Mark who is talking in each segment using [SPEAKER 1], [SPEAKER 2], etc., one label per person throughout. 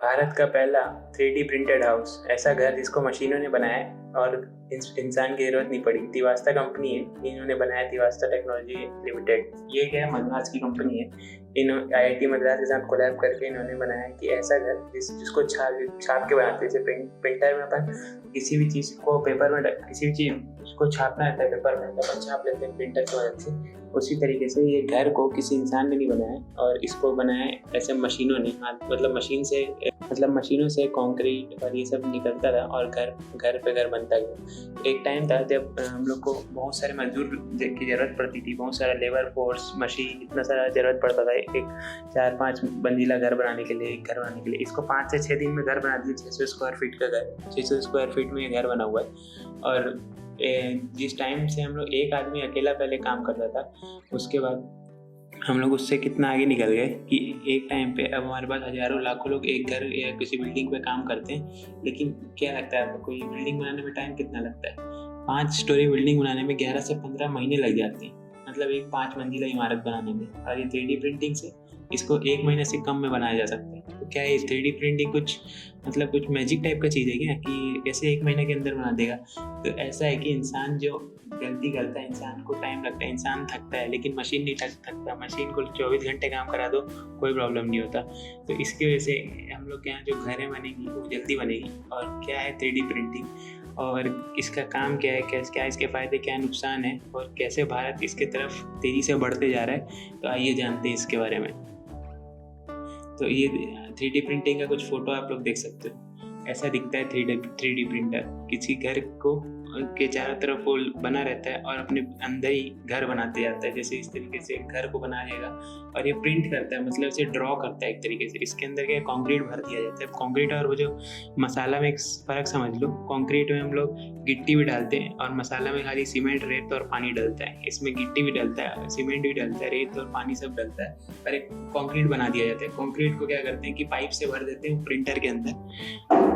[SPEAKER 1] भारत का पहला 3D printed house, ऐसा घर जिसको मशीनों ने बनाया है और इंसान की जरूरत नहीं पड़ी। तिवास्ता कंपनी है, इन्होंने बनाया, तिवास्ता टेक्नोलॉजी लिमिटेड। ये क्या है, मद्रास की कंपनी है। इन IIT मद्रास के साथ कोलैब करके इन्होंने बनाया कि ऐसा घर जिसको छाप के बनाते हैं। जैसे प्रिंटर में अपन किसी भी चीज़ को पेपर में किसी भी चीज़ को छापना रहता है पेपर में, तो अपन छाप लेते हैं प्रिंटर की मदद से। उसी तरीके से ये घर को किसी इंसान ने नहीं बनाया और इसको बनाया ऐसे मशीनों ने। मतलब मशीनों से कंक्रीट और ये सब निकलता था और घर पे घर बनता गया। एक टाइम था जब हम लोग को बहुत सारे मजदूर की ज़रूरत पड़ती थी, बहुत सारा लेबर फोर्स, मशीन, इतना सारा ज़रूरत पड़ता था एक 4-5 मंजिला घर बनाने के लिए, एक घर बनाने के लिए। इसको 5 से 6 दिन में घर बना दिए। 600 स्क्वायर फीट का घर, 600 स्क्वायर फीट में घर बना हुआ है। और जिस टाइम से हम लोग एक आदमी अकेला पहले काम करता था, उसके बाद हम लोग उससे कितना आगे निकल गए कि एक टाइम पे अब हमारे पास हज़ारों लाखों लोग एक घर या किसी बिल्डिंग पे काम करते हैं। लेकिन क्या लगता है आपको, ये बिल्डिंग बनाने में टाइम कितना लगता है? 5 स्टोरी बिल्डिंग बनाने में 11 से 15 महीने लग जाते हैं, मतलब एक 5 मंजिला इमारत बनाने में। और ये 3D प्रिंटिंग से इसको 1 महीने से कम में बनाया जा सकता है। तो क्या है 3D प्रिंटिंग कुछ मैजिक टाइप का चीज़ है क्या कि कैसे 1 महीने के अंदर बना देगा? तो ऐसा है कि इंसान जो गलती करता है, इंसान को टाइम लगता है, इंसान थकता है, लेकिन मशीन नहीं थकता। मशीन को 24 घंटे काम करा दो, कोई प्रॉब्लम नहीं होता। तो इसकी वजह से हम लोग के यहाँ जो घरें बनेगी वो जल्दी बनेगी। और क्या है 3D प्रिंटिंग और इसका काम क्या है, क्या इसके फ़ायदे, क्या नुकसान है और कैसे भारत इसके तरफ तेज़ी से बढ़ते जा रहा है, तो आइए जानते हैं इसके बारे में। तो ये 3D प्रिंटिंग का कुछ फ़ोटो आप लोग देख सकते हो। ऐसा दिखता है 3D प्रिंटर। किसी घर को के चारों तरफ वो बना रहता है और अपने अंदर ही घर बनाते जाता है। जैसे इस तरीके से घर को बनाएगा और ये प्रिंट करता है, मतलब इसे ड्रॉ करता है एक तरीके से। इसके अंदर क्या कंक्रीट भर दिया जाता है। कंक्रीट और वो जो मसाला में एक फ़र्क समझ लो। कंक्रीट में हम लोग गिट्टी भी डालते हैं और मसाला में खाली सीमेंट, रेत और पानी डलता है। इसमें गिट्टी भी डलता है, सीमेंट भी डलता है, रेत और पानी सब डलता है और एक कंक्रीट बना दिया जाता है। कंक्रीट को क्या करते हैं कि पाइप से भर देते हैं प्रिंटर के अंदर।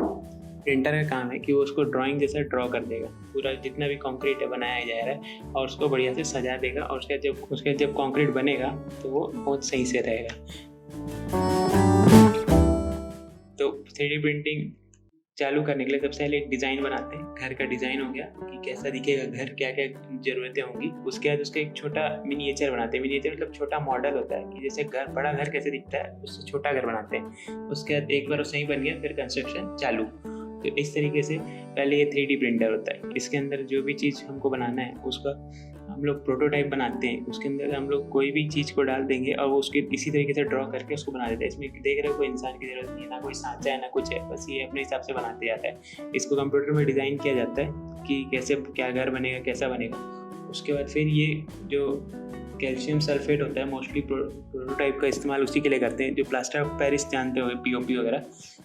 [SPEAKER 1] प्रिंटर का काम है कि वो उसको ड्राइंग जैसा ड्रॉ कर देगा, पूरा जितना भी कंक्रीट है बनाया जा रहा है, और उसको बढ़िया से सजा देगा। और उसके जब कंक्रीट बनेगा तो वो बहुत सही से रहेगा। तो 3D प्रिंटिंग चालू करने के लिए सबसे पहले एक डिज़ाइन बनाते हैं। घर का डिज़ाइन हो गया कि कैसा दिखेगा घर, क्या क्या ज़रूरतें होंगी। उसके बाद उसका एक छोटा मिनिएचर बनाते हैं। मिनिएचर मतलब छोटा मॉडल होता है कि जैसे घर, बड़ा घर कैसे दिखता है उससे छोटा घर बनाते हैं। उसके बाद एक बार वो सही बन गया, फिर कंस्ट्रक्शन चालू। तो इस तरीके से पहले ये 3D प्रिंटर होता है। इसके अंदर जो भी चीज़ हमको बनाना है उसका हम लोग प्रोटोटाइप बनाते हैं। उसके अंदर हम लोग कोई भी चीज़ को डाल देंगे और वो उसके इसी तरीके से ड्रॉ करके उसको बना देते हैं। इसमें देख रहे हो कोई इंसान की ज़रूरत नहीं है, ना कोई सांचा है ना कुछ है, बस ये अपने हिसाब से बनाते जाता है। इसको कंप्यूटर में डिज़ाइन किया जाता है कि कैसे क्या घर बनेगा, कैसा बनेगा। उसके बाद फिर ये जो कैल्शियम सल्फेट होता है, मोस्टली प्रोटोटाइप का इस्तेमाल उसी के लिए करते हैं। जो प्लास्टर ऑफ पेरिस जानते हो, POP वगैरह,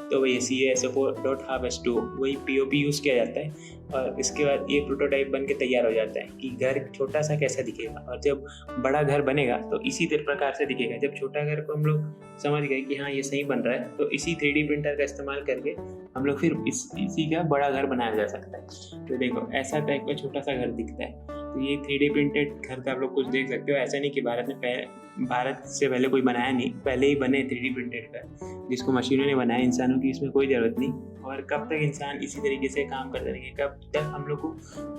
[SPEAKER 1] तो वही CaSO4.2 वही POP यूज़ किया जाता है। और इसके बाद ये प्रोटोटाइप बन के तैयार हो जाता है कि घर छोटा सा कैसा दिखेगा, और जब बड़ा घर बनेगा तो इसी प्रकार से दिखेगा। जब छोटा घर को हम लोग समझ गए कि हाँ ये सही बन रहा है, तो इसी 3D प्रिंटर का इस्तेमाल करके हम लोग फिर इसी का बड़ा घर बनाया जा सकता है। तो देखो ऐसा टाइप का छोटा सा घर दिखता है। तो ये 3D प्रिंटेड घर का आप लोग कुछ देख सकते हो। ऐसा नहीं कि भारत से पहले कोई बनाया नहीं, पहले ही बने 3D प्रिंटेड घर, जिसको मशीनों ने बनाया। इंसानों की इसमें कोई ज़रूरत नहीं। और कब तक इंसान इसी तरीके से काम करते रहेंगे, कब तक हम लोग को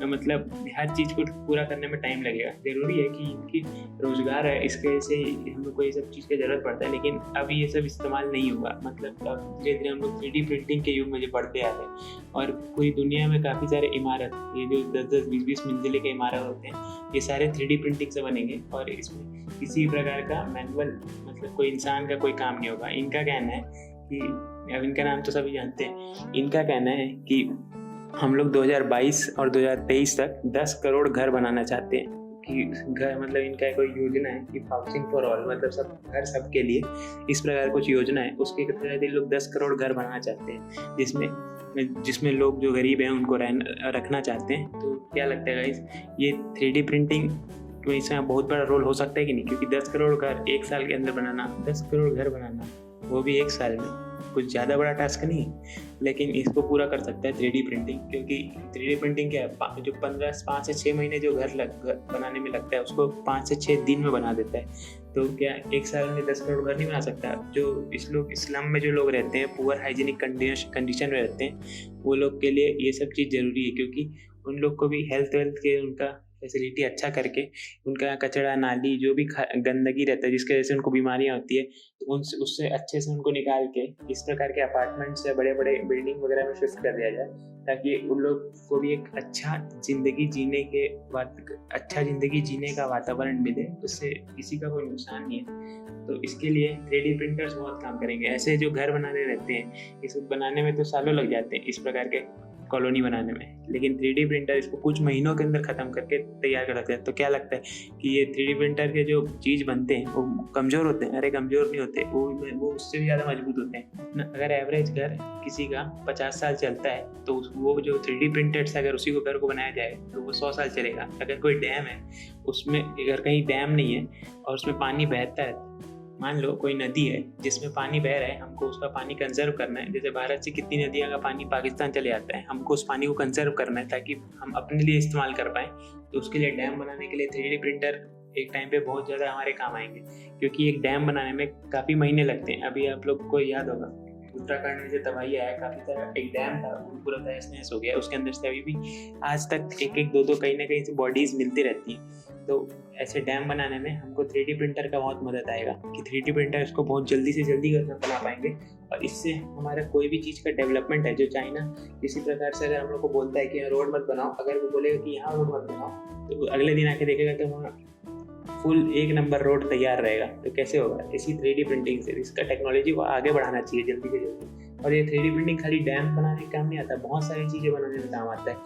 [SPEAKER 1] मतलब हर चीज़ को पूरा करने में टाइम लगेगा। ज़रूरी है कि इनकी रोज़गार है, इसके वजह से हम लोग को ये सब चीज़ की ज़रूरत पड़ता है। लेकिन अभी ये सब इस्तेमाल नहीं हुआ, मतलब अब धीरे धीरे हम लोग 3D प्रिंटिंग के युग में जो बढ़ते आ रहे हैं। और पूरी दुनिया में काफ़ी सारे इमारत, ये जो 10-10, 20-20 मंजिले के इमारत होते हैं, ये सारे 3D प्रिंटिंग से बनेंगे। और इसमें किसी प्रकार का मैनुअल, मतलब कोई इंसान का कोई काम नहीं होगा। इनका कहना है कि, अब इनका नाम तो सभी जानते हैं, इनका कहना है कि हम लोग 2022 और 2023 तक 10 करोड़ घर बनाना चाहते हैं। कि घर मतलब इनका कोई योजना है कि हाउसिंग फॉर ऑल, मतलब सब घर सबके लिए, इस प्रकार कुछ योजना है। उसके तहत लोग 10 करोड़ घर बनाना चाहते हैं, जिसमें लोग जो गरीब हैं उनको रखना चाहते हैं। तो क्या लगता है गाइस, ये 3D प्रिंटिंग तो इसमें बहुत बड़ा रोल हो सकता है कि नहीं? क्योंकि 10 करोड़ घर एक साल के अंदर बनाना, 10 करोड़ घर बनाना वो भी 1 साल में। कुछ ज़्यादा बड़ा टास्क नहीं है, लेकिन इसको पूरा कर सकता है 3D प्रिंटिंग, क्योंकि 3D प्रिंटिंग क्या है, जो 5 से 6 महीने जो घर बनाने में लगता है उसको 5 से 6 दिन में बना देता है। तो क्या 1 साल में 10 करोड़ घर नहीं बना सकता? जो स्लम में जो लोग रहते हैं, पुअर हाइजीनिक कंडीशन में रहते हैं, वो लोग के लिए ये सब चीज़ ज़रूरी है, क्योंकि उन लोग को भी हेल्थ के उनका फैसिलिटी अच्छा करके उनका कचरा नाली जो भी गंदगी रहता है जिसकी वजह से उनको बीमारियां होती है, तो उससे अच्छे से उनको निकाल के इस प्रकार के अपार्टमेंट से बड़े बड़े बिल्डिंग वगैरह में शिफ्ट कर दिया जाए, ताकि उन लोग को भी एक अच्छा ज़िंदगी जीने का वातावरण मिले, उससे किसी का कोई नुकसान नहीं है। तो इसके लिए 3D प्रिंटर्स बहुत काम करेंगे। ऐसे जो घर बनाने रहते हैं, इस बनाने में तो सालों लग जाते हैं इस प्रकार के कॉलोनी बनाने में, लेकिन 3D प्रिंटर इसको कुछ महीनों के अंदर ख़त्म करके तैयार कर सकते हैं। तो क्या लगता है कि ये 3D प्रिंटर के जो चीज़ बनते हैं वो कमज़ोर होते हैं? अरे कमज़ोर नहीं होते, वो उससे भी ज़्यादा मजबूत होते हैं। अगर एवरेज घर किसी का 50 साल चलता है, तो वो जो 3D प्रिंटर से अगर उसी को घर को बनाया जाए तो वो 100 साल चलेगा। अगर कोई डैम है, उसमें अगर कहीं डैम नहीं है और उसमें पानी बहता है, मान लो कोई नदी है जिसमें पानी बह रहा है, हमको उसका पानी कंजर्व करना है। जैसे भारत से कितनी नदियों का पानी पाकिस्तान चले जाता है, हमको उस पानी को कंजर्व करना है ताकि हम अपने लिए इस्तेमाल कर पाएँ। तो उसके लिए डैम बनाने के लिए 3D प्रिंटर एक टाइम पे बहुत ज़्यादा हमारे काम आएंगे, क्योंकि एक डैम बनाने में काफ़ी महीने लगते हैं। अभी आप लोग को याद होगा उत्तराखंड में जो तबाही आया, काफ़ी सारा एक डैम था, वो पूरा तहस नहस हो गया। उसके अंदर से अभी भी आज तक एक दो कहीं ना कहीं से बॉडीज़ मिलती रहती हैं। तो ऐसे डैम बनाने में हमको 3D प्रिंटर का बहुत मदद आएगा कि 3D प्रिंटर इसको बहुत जल्दी से जल्दी बना पाएंगे, और इससे हमारा कोई भी चीज़ का डेवलपमेंट है। जो चाइना किसी प्रकार से अगर हम लोग को बोलता है कि रोड मत बनाओ, अगर वो बोलेगा कि यहाँ रोड मत बनाओ, तो अगले दिन आके देखेगा कि वहाँ फुल 1 नंबर रोड तैयार रहेगा। तो कैसे होगा? इसी 3D प्रिंटिंग से। इसका टेक्नोलॉजी को आगे बढ़ाना चाहिए जल्दी से जल्दी। और ये 3D प्रिंटिंग खाली डैम बनाने का काम नहीं आता, बहुत सारी चीज़ें बनाने में काम आता है।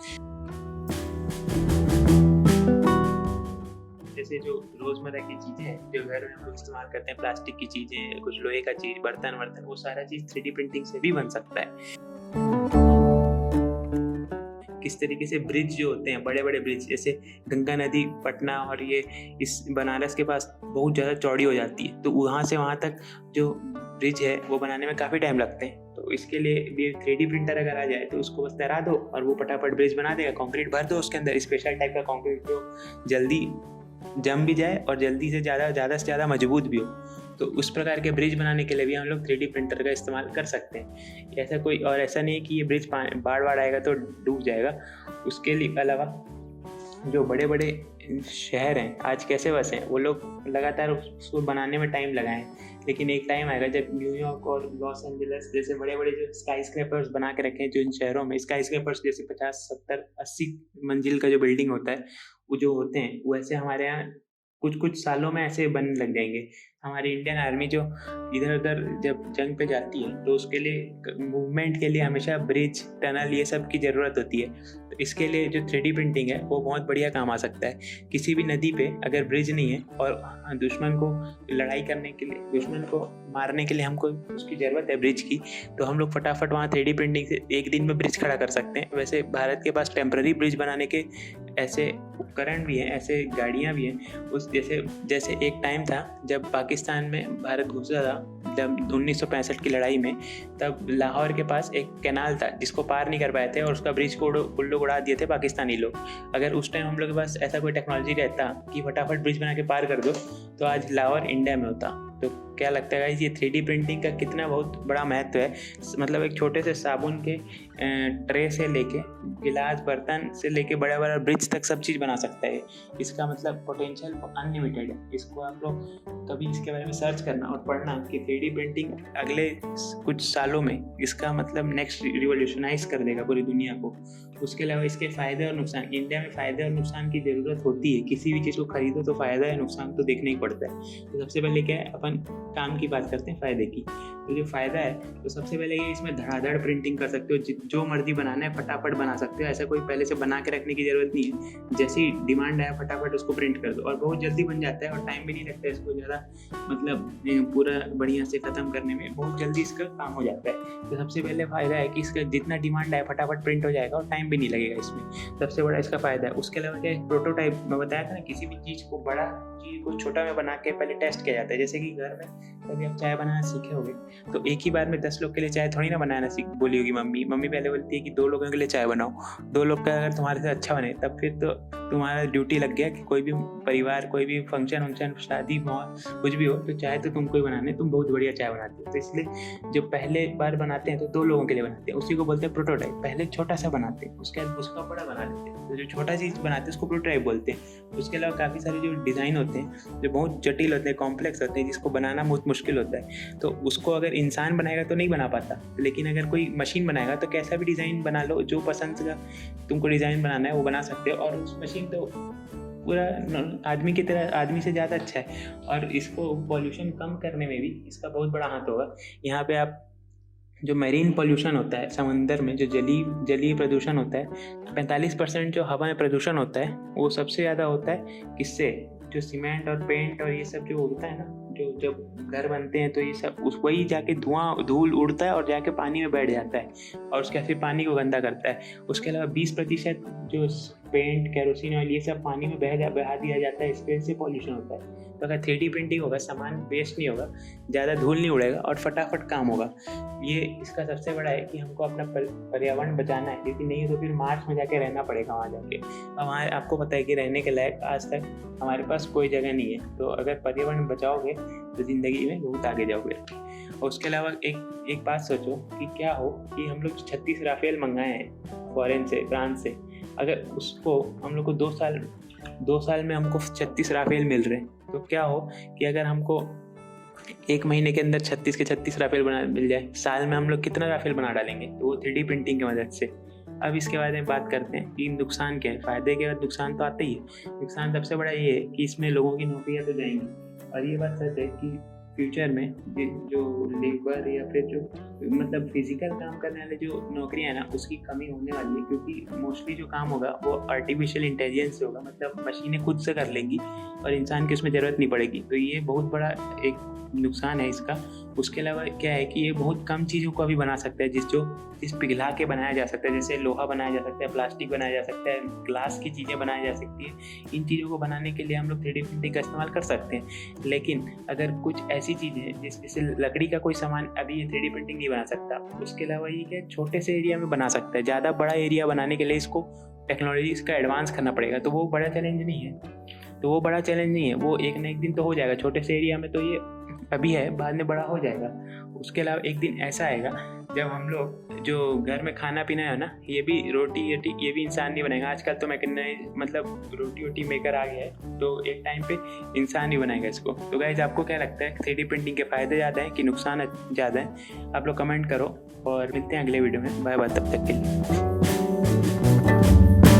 [SPEAKER 1] जैसे जो रोज़मर्रा की चीज़ें हैं जो घर में हम लोग इस्तेमाल करते हैं, प्लास्टिक की चीज़ें, कुछ लोहे का चीज़, बर्तन वर्तन, वो सारा चीज़ 3D प्रिंटिंग से भी बन सकता है। किस तरीके से ब्रिज जो होते हैं, बड़े बड़े ब्रिज, जैसे गंगा नदी पटना और ये इस बनारस के पास बहुत ज़्यादा चौड़ी हो जाती है, तो वहाँ से वहाँ तक जो ब्रिज है वो बनाने में काफ़ी टाइम लगते हैं। तो इसके लिए भी 3D प्रिंटर अगर आ जाए तो उसको बस तैरा दो और वो फटाफट ब्रिज बना देगा। कंक्रीट भर दो उसके अंदर, स्पेशल टाइप का कंक्रीट जो जल्दी जम भी जाए और जल्दी से ज़्यादा मजबूत भी हो। तो उस प्रकार के ब्रिज बनाने के लिए भी हम लोग 3D प्रिंटर का इस्तेमाल कर सकते हैं। ऐसा नहीं है कि ये ब्रिज बाढ़ आएगा तो डूब जाएगा। उसके लिए अलावा जो बड़े बड़े शहर हैं आज कैसे बसे हैं, वो लोग लगातार उसको बनाने में टाइम लगाएं, लेकिन एक टाइम आएगा जब न्यूयॉर्क और लॉस एंजल्स जैसे बड़े बड़े जो स्काई स्क्रैपर्स बना के रखे हैं, जो इन शहरों में स्काई स्क्रैपर्स जैसे 50, 70, 80 मंजिल का जो बिल्डिंग होता है, वो जो होते हैं वैसे हमारे यहाँ कुछ सालों में ऐसे बनने लग जाएंगे। हमारी इंडियन आर्मी जो इधर उधर जब जंग पे जाती है तो उसके लिए मूवमेंट के लिए हमेशा ब्रिज, टनल, ये सब की ज़रूरत होती है। तो इसके लिए जो 3D प्रिंटिंग है वो बहुत बढ़िया काम आ सकता है। किसी भी नदी पे अगर ब्रिज नहीं है और दुश्मन को लड़ाई करने के लिए, दुश्मन को मारने के लिए हमको उसकी ज़रूरत है ब्रिज की, तो हम लोग फटाफट वहाँ 3D प्रिंटिंग से 1 दिन में ब्रिज खड़ा कर सकते हैं। वैसे भारत के पास टेम्पररी ब्रिज बनाने के ऐसे उपकरण भी हैं, ऐसे गाड़ियाँ भी हैं। उस जैसे एक टाइम था जब पाकिस्तान में भारत घुसा था, जब 1965 की लड़ाई में, तब लाहौर के पास एक कैनाल था जिसको पार नहीं कर पाए थे और उसका ब्रिज को लोग उड़ा दिए थे पाकिस्तानी लोग। अगर उस टाइम हम लोग के पास ऐसा कोई टेक्नोलॉजी रहता कि फटाफट ब्रिज बना के पार कर दो, तो आज लाहौर इंडिया में होता। तो क्या लगता है ये 3D प्रिंटिंग का कितना बहुत बड़ा महत्व है। मतलब एक छोटे से साबुन के ट्रे से लेके गिलास, बर्तन से लेके बड़ा बड़ा ब्रिज तक सब चीज़ बना सकता है। इसका मतलब पोटेंशियल अनलिमिटेड है। इसको आप लोग कभी इसके बारे में सर्च करना और पढ़ना कि 3D प्रिंटिंग अगले कुछ सालों में इसका मतलब नेक्स्ट रिवोल्यूशनाइज कर देगा पूरी दुनिया को। उसके अलावा इसके फ़ायदे और नुकसान, इंडिया में फ़ायदे और नुकसान की ज़रूरत होती है। किसी भी चीज़ को खरीदो तो फ़ायदा या नुकसान तो देखना ही पड़ता है। तो सबसे पहले क्या है, अपन काम की बात करते हैं फ़ायदे की। तो जो फ़ायदा है तो सबसे पहले ये इसमें धड़ाधड़ प्रिंटिंग कर सकते हो, जो मर्जी बनाना है फटाफट बना सकते हो। ऐसा कोई पहले से बना के रखने की ज़रूरत नहीं है। जैसी डिमांड आया फटाफट उसको प्रिंट कर दो और बहुत जल्दी बन जाता है और टाइम भी नहीं लगता है इसको ज़्यादा, मतलब पूरा बढ़िया से ख़त्म करने में बहुत जल्दी इसका काम हो जाता है। तो सबसे पहले फ़ायदा है कि इसका जितना डिमांड आए फटाफट प्रिंट हो जाएगा और टाइम भी नहीं लगेगा इसमें, सबसे बड़ा इसका फ़ायदा है। उसके अलावा क्या है, प्रोटोटाइप, मैं बताया था ना, किसी भी चीज़ को बड़ा चीज़ को छोटा में बना के पहले टेस्ट किया जाता है। जैसे कि घर में कभी आप चाय बनाना सीखे होगे तो एक ही बार में 10 लोग के लिए चाय थोड़ी ना बनाना सीख बोली होगी मम्मी पहले बोलती है कि 2 लोगों के लिए चाय बनाओ। 2 लोग का अगर तुम्हारे से अच्छा बने तब फिर तो तुम्हारा ड्यूटी लग गया कि कोई भी परिवार, कोई भी फंक्शन, शादी, कुछ भी हो तो चाय तो तुमको ही बनाने, तुम बहुत बढ़िया चाय बनाते हो। तो इसलिए जो पहले बार बनाते हैं तो 2 लोगों के लिए बनाते हैं, उसी को बोलते हैं प्रोटोटाइप। पहले छोटा सा बनाते हैं, उसके बाद उसका बड़ा बना देते हैं। तो जो छोटा चीज़ बनाते हैं उसको प्रोटोटाइप बोलते हैं। उसके अलावा काफ़ी सारे जो डिज़ाइन होते हैं जो बहुत जटिल होते हैं, कॉम्प्लेक्स होते हैं, जिसको बनाना बहुत मुश्किल होता है, तो उसको अगर इंसान बनाएगा तो नहीं बना पाता, लेकिन अगर कोई मशीन बनाएगा तो कैसा भी डिज़ाइन बना लो, जो पसंद का तुमको डिज़ाइन बनाना है वो बना सकते हो। और उस मशीन तो पूरा आदमी की तरह, आदमी से ज़्यादा अच्छा है। और इसको पॉल्यूशन कम करने में भी इसका बहुत बड़ा हाथ होगा। यहाँ पे आप जो मैरीन पॉल्यूशन होता है, समंदर में जो जलीय प्रदूषण होता है, 45% जो हवा में प्रदूषण होता है वो सबसे ज़्यादा होता है किससे? जो सीमेंट और पेंट और ये सब जो होता है ना, जो जब घर बनते हैं तो ये सब वही जाके धूल उड़ता है और जाके पानी में बैठ जाता है और उसके फिर पानी को गंदा करता है। उसके अलावा 20% जो पेंट, केरोसिन ऑयल, ये सब पानी में बहा दिया जाता है, इस वजह से पॉल्यूशन होता है। तो अगर 3D प्रिंटिंग होगा, सामान वेस्ट नहीं होगा, ज़्यादा धूल नहीं उड़ेगा और फटाफट काम होगा। ये इसका सबसे बड़ा है कि हमको अपना पर्यावरण बचाना है, क्योंकि नहीं तो फिर मार्स में जाके रहना पड़ेगा वहाँ जाके। अब वहाँ आपको पता है कि रहने के लायक आज तक हमारे पास कोई जगह नहीं है। तो अगर पर्यावरण बचाओगे तो ज़िंदगी में बहुत आगे जाओगे। और उसके अलावा एक बात सोचो कि क्या हो कि हम लोग 36 राफेल मंगाए हैं फॉरेन से, फ्रांस से, अगर उसको हम लोग को 2 साल में हमको 36 राफेल मिल रहे हैं, तो क्या हो कि अगर हमको 1 महीने के अंदर 36 के 36 राफेल मिल जाए, साल में हम लोग कितना राफेल बना डालेंगे? तो वो 3D प्रिंटिंग की मदद से। अब इसके बारे में बात करते हैं कि नुकसान क्या है। फ़ायदे के बाद नुकसान तो आते ही है। नुकसान सबसे बड़ा ये है कि इसमें लोगों की नौकरियां तो जाएंगी, और ये बात सच है कि फ्यूचर में जो लेबर या फिर जो मतलब फिजिकल काम करने वाले जो नौकरियां हैं ना, उसकी कमी होने वाली है, क्योंकि मोस्टली जो काम होगा वो आर्टिफिशियल इंटेलिजेंस से होगा, मतलब मशीनें खुद से कर लेंगी और इंसान की उसमें ज़रूरत नहीं पड़ेगी। तो ये बहुत बड़ा एक नुकसान है इसका। उसके अलावा क्या है कि ये बहुत कम चीज़ों को अभी बना सकता है जिस पिघला के बनाया जा सकता है, जैसे लोहा बनाया जा सकता है, प्लास्टिक बनाया जा सकता है, ग्लास की चीज़ें बनाई जा सकती है। इन चीज़ों को बनाने के लिए हम लोग 3D प्रिंटिंग का इस्तेमाल कर सकते हैं। लेकिन अगर कुछ ऐसी चीज़ें हैं जैसे लकड़ी का कोई सामान अभी ये 3D प्रिंटिंग नहीं बना सकता, उसके अलावा ये क्या छोटे से एरिया में बना सकता है। ज़्यादा बड़ा एरिया बनाने के लिए इसको टेक्नोलॉजी इसका एडवांस करना पड़ेगा, तो वो बड़ा चैलेंज नहीं है। वो एक ना एक दिन तो हो जाएगा। छोटे से एरिया में तो ये अभी है, बाद में बड़ा हो जाएगा। उसके अलावा एक दिन ऐसा आएगा जब हम लोग जो घर में खाना पीना है ना, ये भी रोटी ये भी इंसान नहीं बनाएगा। आजकल तो मतलब रोटी मेकर आ गया है, तो एक टाइम पे इंसान ही बनाएगा इसको। तो गाइस, आपको क्या लगता है 3D प्रिंटिंग के फ़ायदे ज़्यादा हैं कि नुकसान ज़्यादा हैं? आप लोग कमेंट करो और मिलते हैं अगले वीडियो में। बाय बाय, तब तक के लिए।